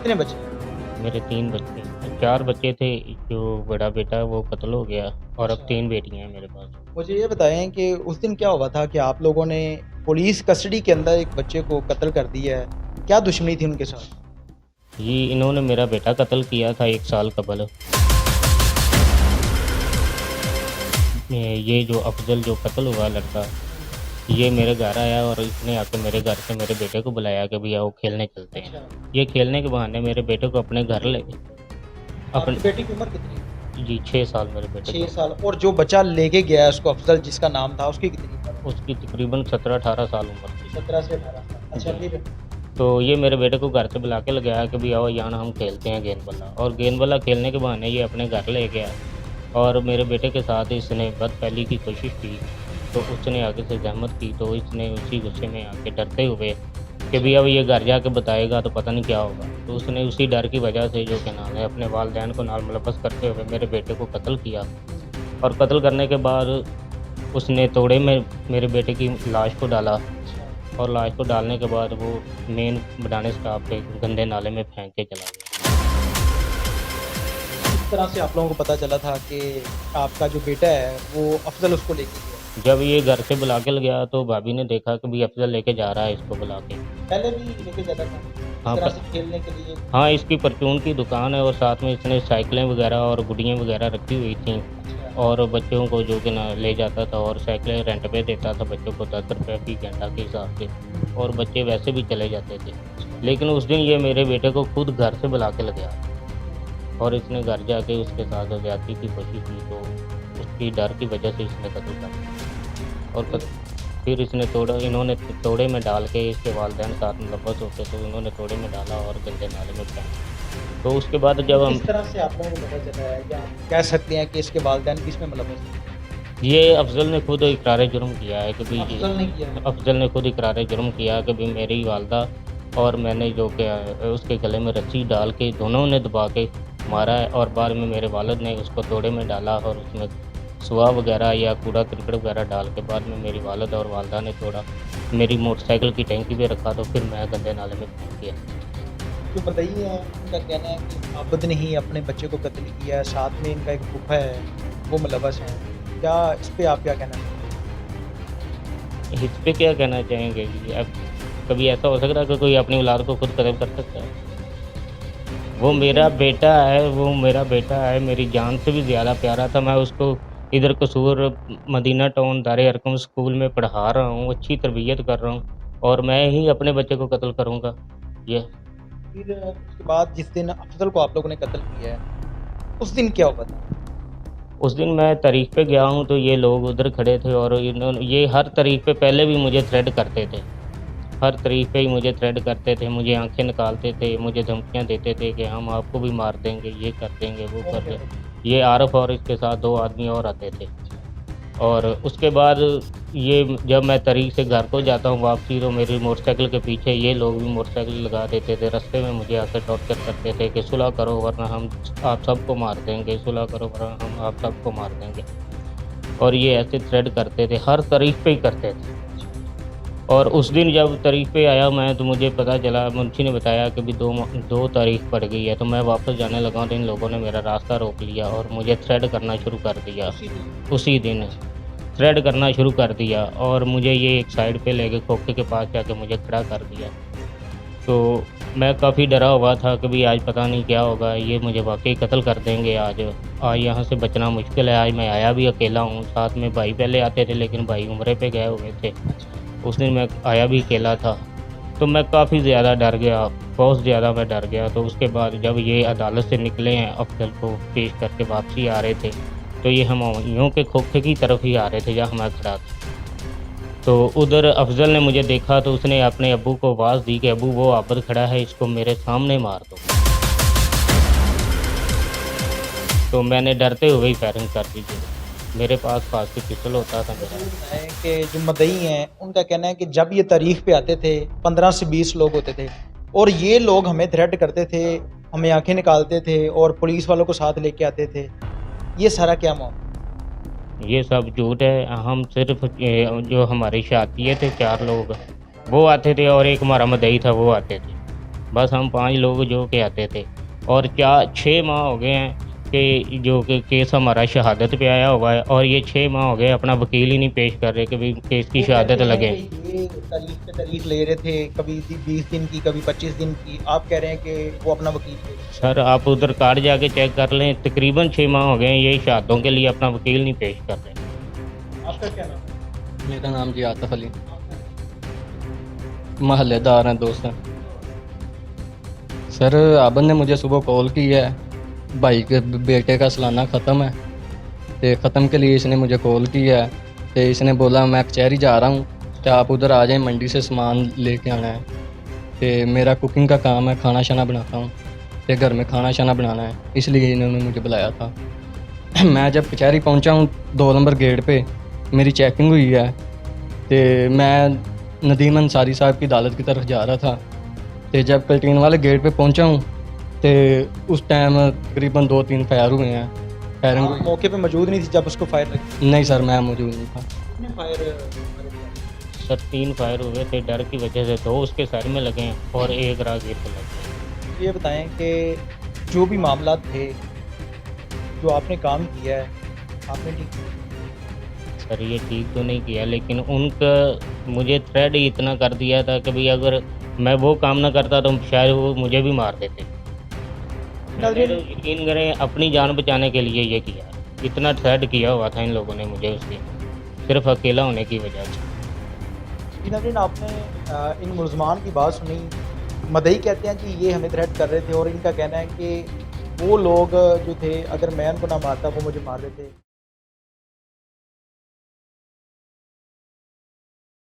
कितने बच्चे? मेरे 3 बच्चे, 4 बच्चे थे। जो बड़ा बेटा है वो कत्ल हो गया और अब अच्छा। 3 बेटियाँ हैं मेरे पास। मुझे ये बताएँ कि उस दिन क्या हुआ था कि आप लोगों ने पुलिस कस्टडी के अंदर एक बच्चे को कत्ल कर दिया है। क्या दुश्मनी थी उनके साथ? जी, इन्होंने मेरा बेटा कत्ल किया था 1 साल कबल। ये जो अफ़ज़ल जो कत्ल हुआ लड़का, ये मेरे घर आया और इसने आके मेरे घर से मेरे बेटे को बुलाया कि भैया आओ खेलने चलते हैं। अच्छा। ये खेलने के बहाने मेरे बेटे को अपने घर ले गए। अपन आपकी बेटी की उम्र कितनी है? जी 6 साल मेरे बेटे 6 को। साल। और जो बच्चा लेके गया है उसको अफ़ज़ल जिसका नाम था उसकी कितनी उम्र है? उसकी तकरीबन 17-18 साल उम्र थी। 17 से 18 साल। अच्छा, जी। फिर? तो ये मेरे बेटे को घर से बुला के ले गया कि भई आओ यहाँ हम खेलते हैं गेंद बल्ला, और गेंद बल्ला खेलने के बहाने ये अपने घर ले गया और मेरे बेटे के साथ इसने बदफैली की कोशिश की। तो उसने आगे से ज़हमत की, तो इसने उसी गुस्से में आके डरते हुए कि अच्छा। भई अब ये घर जाके बताएगा तो पता नहीं क्या होगा। तो उसने उसी डर की वजह से जो क्या नाम है अपने वालिदैन को नाल मुलव्वस करते हुए मेरे बेटे को कत्ल किया। और कत्ल करने के बाद उसने तोड़े में मेरे बेटे की लाश को डाला अच्छा। और लाश को डालने के बाद वो मेन बनाने स्टॉप पे गंदे नाले में फेंक के चला गया। किस तरह से आप लोगों को पता चला था कि आपका जो बेटा है वो अफ़ज़ल उसको लेके गया? जब ये घर से बुला के गया तो भाभी ने देखा कि भई अफ़ज़ल लेके जा रहा है इसको बुला के। पहले भी लेके जाता था इस हाँ, तरह प से खेलने के लिए? हाँ, इसकी परचून की दुकान है और साथ में इसने साइकिलें वगैरह और गुड़ियाँ वगैरह रखी हुई थीं। अच्छा। और बच्चों को जो कि ना ले जाता था और साइकिलें रेंट पे देता था बच्चों को ₹10 फ़ी घंटा के हिसाब से, और बच्चे वैसे भी चले जाते थे। लेकिन उस दिन ये मेरे बेटे को खुद घर से बुला के ले गया और इसने घर जाके उसके साथ ज़्यादती की कोशिश की, तो उसकी डर की वजह से इसने कत्ल कर दिया। और फिर इसने इन्होंने तोड़े में डाल के, इसके वालिदैन साथ मुलव्वस होते तो इन्होंने तोड़े में डाला और गंदे नाले में फेंका। तो उसके बाद जब हम किस तरह से आप लोगों को पता चला है या आप कह सकते हैं कि इसके वालिदैन किसमें मुलव्वस थे? ये अफ़ज़ल ने खुद इक़रार जुर्म किया है कि भई ये अफ़ज़ल ने किया है? अफ़ज़ल ने खुद इक़रार जुर्म किया कि भई मेरी वालदा और मैंने जो क्या उसके गले में रस्सी डाल के दोनों ने दबा के मारा है, और बाद में मेरे वालिद ने उसको तोड़े में डाला और उसमें सुआ वगैरह या कूड़ा करकट वगैरह डाल के बाद में मेरी वालिद और वालदा ने तोड़ा। मेरी मोटरसाइकिल की टैंकी पे रखा तो फिर मैं गंदे नाले में फेंक दिया। जो मतई है उनका कहना है कि आबद ने ही अपने बच्चे को कत्ल किया है, साथ में इनका एक फूफा है, वो मुलव्वस हैं। क्या इस पे आप क्या कहना चाहेंगे? इस पे क्या कहना चाहेंगे कि अब कभी ऐसा हो सकता है कि कोई अपनी औलाद को खुद कत्ल कर सकता है? वो उस मेरा दिन बेटा है, वो मेरा बेटा है, मेरी जान से भी ज़्यादा प्यारा था। मैं उसको इधर कसूर मदीना टाउन दार-ए-अरकम स्कूल में पढ़ा रहा हूँ, अच्छी तरबियत कर रहा हूँ, और मैं ही अपने बच्चे को कत्ल करूँगा? ये फिर उसके बाद जिस दिन अफ़ज़ल को आप लोगों ने कत्ल किया है, उस दिन क्या हुआ था? उस दिन मैं तारीख पे गया हूँ तो ये लोग उधर खड़े थे और ये हर तारीख पे पहले भी मुझे थ्रेट करते थे। हर तारीख पे ही मुझे थ्रेट करते थे, मुझे आँखें निकालते थे, मुझे धमकियाँ देते थे कि हम आपको भी मार देंगे, ये कर देंगे, वो कौन कर कहते देंगे। थे? ये आरिफ़ और इसके साथ 2 आदमी और आते थे। और उसके बाद ये जब मैं तरीक से घर को जाता हूँ वापसी, तो मेरी मोटरसाइकिल के पीछे ये लोग भी मोटरसाइकिल लगा देते थे। रास्ते में मुझे आके टॉर्चर करते थे कि सुलह करो वरना हम आप सबको मार देंगे, सुलह करो वरना हम आप सबको मार देंगे। और ये ऐसे थ्रेट करते थे, हर तारीख पे ही करते थे। और उस दिन जब तारीख पे आया मैं, तो मुझे पता चला, मुंशी ने बताया कि भी 2 तारीख पड़ गई है, तो मैं वापस जाने लगा तो इन लोगों ने मेरा रास्ता रोक लिया और मुझे थ्रेट करना शुरू कर दिया। उसी दिन? उसी दिन थ्रेड करना शुरू कर दिया और मुझे ये एक साइड पे लेके खोखे के पास जाके मुझे खड़ा कर दिया। तो मैं काफ़ी डरा हुआ था कि भई आज पता नहीं क्या होगा, ये मुझे वाक़ई कत्ल कर देंगे आज। आज यहाँ से बचना मुश्किल है, आज मैं आया भी अकेला हूँ, साथ में भाई पहले आते थे लेकिन भाई उम्रे पे गए हुए थे। उस दिन मैं आया भी अकेला था, तो मैं काफ़ी ज़्यादा डर गया, बहुत ज़्यादा मैं डर गया। तो उसके बाद जब ये अदालत से निकले हैं, अफ़ज़ल को पेश करके वापसी आ रहे थे, तो ये हमइयों के खोखे की तरफ ही आ रहे थे जहाँ मैं खड़ा था। तो उधर अफ़ज़ल ने मुझे देखा तो उसने अपने अब्बू को आवाज़ दी कि अब्बू वो आबद खड़ा है, इसको मेरे सामने मार दो। तो मैंने डरते हुए ही फायरिंग कर दी थी। मेरे पास की पिस्तौल होता था मुझे मेरा। ये बताएँ कि जो मदई हैं, उनका कहना है कि जब ये तारीख पे आते थे, 15 से 20 लोग होते थे और ये लोग हमें थ्रेट करते थे, हमें आँखें निकालते थे और पुलिस वालों को साथ लेके आते थे। ये सारा क्या मामला? ये सब झूठ है। हम सिर्फ़ जो हमारे साथिये थे 4 लोग, वो आते थे और एक हमारा मदई था, वो आते थे। बस हम 5 लोग जो के आते थे और 6 माह हो गए हैं कि जो कि केस हमारा शहादत पे आया हुआ है और ये 6 माह हो गए अपना वकील ही नहीं पेश कर रहे कि भाई केस की वो शहादत कहते हैं लगे। कि ये तारीख पे तारीख ले रहे थे, कभी 20 दिन की, कभी 25 दिन की। आप कह रहे हैं कि वो अपना वकील थे। सर आप उधर कार्ड जाके चेक कर लें, तकरीबन 6 माह हो गए हैं ये शहादतों के लिए अपना वकील नहीं पेश कर रहे। आपका क्या नाम है? मेरा नाम जी आतिफ अली, महल्लेदार हैं, दोस्त हैं। सर आबन ने मुझे सुबह कॉल की है, भाई के बेटे का सालाना ख़त्म है, तो ख़त्म के लिए इसने मुझे कॉल की है। तो इसने बोला मैं कचहरी जा रहा हूँ, तो आप उधर आ जाएं, मंडी से सामान लेके आना है। तो मेरा कुकिंग का काम है, खाना शाना बनाता हूँ, तो घर में खाना शाना बनाना है, इसलिए इन्होंने मुझे बुलाया था। मैं जब कचहरी पहुँचा हूँ 2 नंबर गेट पे मेरी चेकिंग हुई है, तो मैं नदीम अंसारी साहब की अदालत की तरफ जा रहा था। तो जब कैंटीन वाले गेट पे पहुंचा हूँ तो उस टाइम तकरीबन 2-3 फायर हुए हैं। फायरिंग आप मौके पे मौजूद नहीं थी जब उसको फायर लगी? नहीं सर, मैं मौजूद नहीं था। कितने फायर? सर 3 फायर हुए थे, डर की वजह से 2 उसके सर में लगे हैं और 1 राहगीर को लगे। ये बताएं कि जो भी मामला थे, जो आपने काम किया है, आपने ठीक किया? सर ये ठीक तो नहीं किया, लेकिन उनका मुझे थ्रेड ही इतना कर दिया था कि भाई अगर मैं वो काम ना करता तो शायद वो मुझे भी मार देते। मैंने तो यकीन करें अपनी जान बचाने के लिए ये किया, इतना थ्रेड किया हुआ था इन लोगों ने मुझे उसके, सिर्फ अकेला होने की वजह से। नाज़रीन, आपने इन मुलजमान की बात सुनी। मदई कहते हैं कि ये हमें थ्रेट कर रहे थे और इनका कहना है कि वो लोग जो थे, अगर मैं उनको ना मारता वो मुझे मार देते।